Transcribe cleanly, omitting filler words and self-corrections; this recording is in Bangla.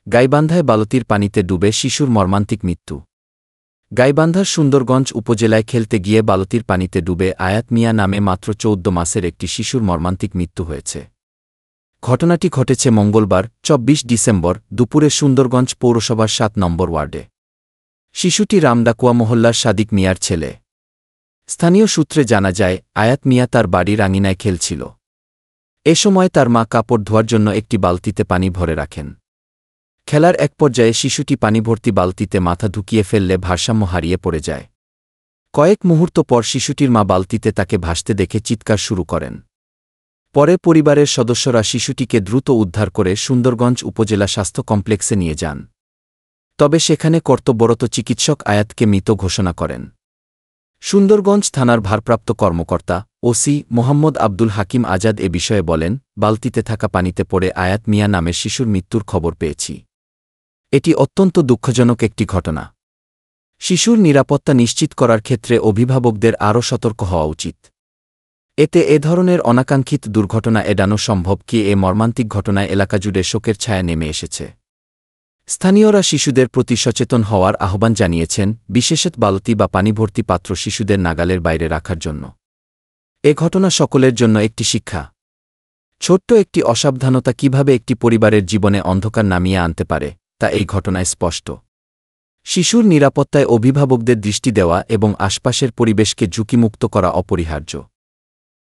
গাইবান্ধায় বালতির পানিতে ডুবে শিশুর মর্মান্তিক মৃত্যু। গাইবান্ধার সুন্দরগঞ্জ উপজেলায় খেলতে গিয়ে বালতির পানিতে ডুবে আয়াত মিয়া নামে মাত্র ১৪ মাসের একটি শিশুর মর্মান্তিক মৃত্যু হয়েছে। ঘটনাটি ঘটেছে মঙ্গলবার ২৪ ডিসেম্বর দুপুরে সুন্দরগঞ্জ পৌরসভার ৭ নম্বর ওয়ার্ডে। শিশুটি রামডাকুয়া মহল্লার সাদিক মিয়ার ছেলে। স্থানীয় সূত্রে জানা যায়, আয়াত মিয়া তার বাড়ির আঙিনায় খেলছিল। এ সময় তার মা কাপড় ধোয়ার জন্য একটি বালতিতে পানি ভরে রাখেন। খেলার এক পর্যায়ে শিশুটি পানিভর্তি বালতিতে মাথা ঢুকিয়ে ফেললে ভারসাম্য হারিয়ে পড়ে যায়। কয়েক মুহূর্ত পর শিশুটির মা বালতিতে তাকে ভাসতে দেখে চিৎকার শুরু করেন। পরে পরিবারের সদস্যরা শিশুটিকে দ্রুত উদ্ধার করে সুন্দরগঞ্জ উপজেলা স্বাস্থ্য কমপ্লেক্সে নিয়ে যান। তবে সেখানে কর্তব্যরত চিকিৎসক আয়াতকে মৃত ঘোষণা করেন। সুন্দরগঞ্জ থানার ভারপ্রাপ্ত কর্মকর্তা ওসি মোহাম্মদ আব্দুল হাকিম আজাদ এ বিষয়ে বলেন, বালতিতে থাকা পানিতে পড়ে আয়াত মিয়া নামের শিশুর মৃত্যুর খবর পেয়েছি। এটি অত্যন্ত দুঃখজনক একটি ঘটনা। শিশুর নিরাপত্তা নিশ্চিত করার ক্ষেত্রে অভিভাবকদের আরও সতর্ক হওয়া উচিত। এতে এ ধরনের অনাকাঙ্ক্ষিত দুর্ঘটনা এড়ানো সম্ভব কি? এ মর্মান্তিক ঘটনায় এলাকাজুড়ে শোকের ছায়া নেমে এসেছে। স্থানীয়রা শিশুদের প্রতি সচেতন হওয়ার আহ্বান জানিয়েছেন, বিশেষত বালতি বা পানিভর্তি পাত্র শিশুদের নাগালের বাইরে রাখার জন্য। এ ঘটনা সকলের জন্য একটি শিক্ষা। ছোট্ট একটি অসাবধানতা কিভাবে একটি পরিবারের জীবনে অন্ধকার নামিয়ে আনতে পারে, তা এই ঘটনায় স্পষ্ট। শিশুর নিরাপত্তায় অভিভাবকদের দৃষ্টি দেওয়া এবং আশপাশের পরিবেশকে ঝুঁকিমুক্ত করা অপরিহার্য।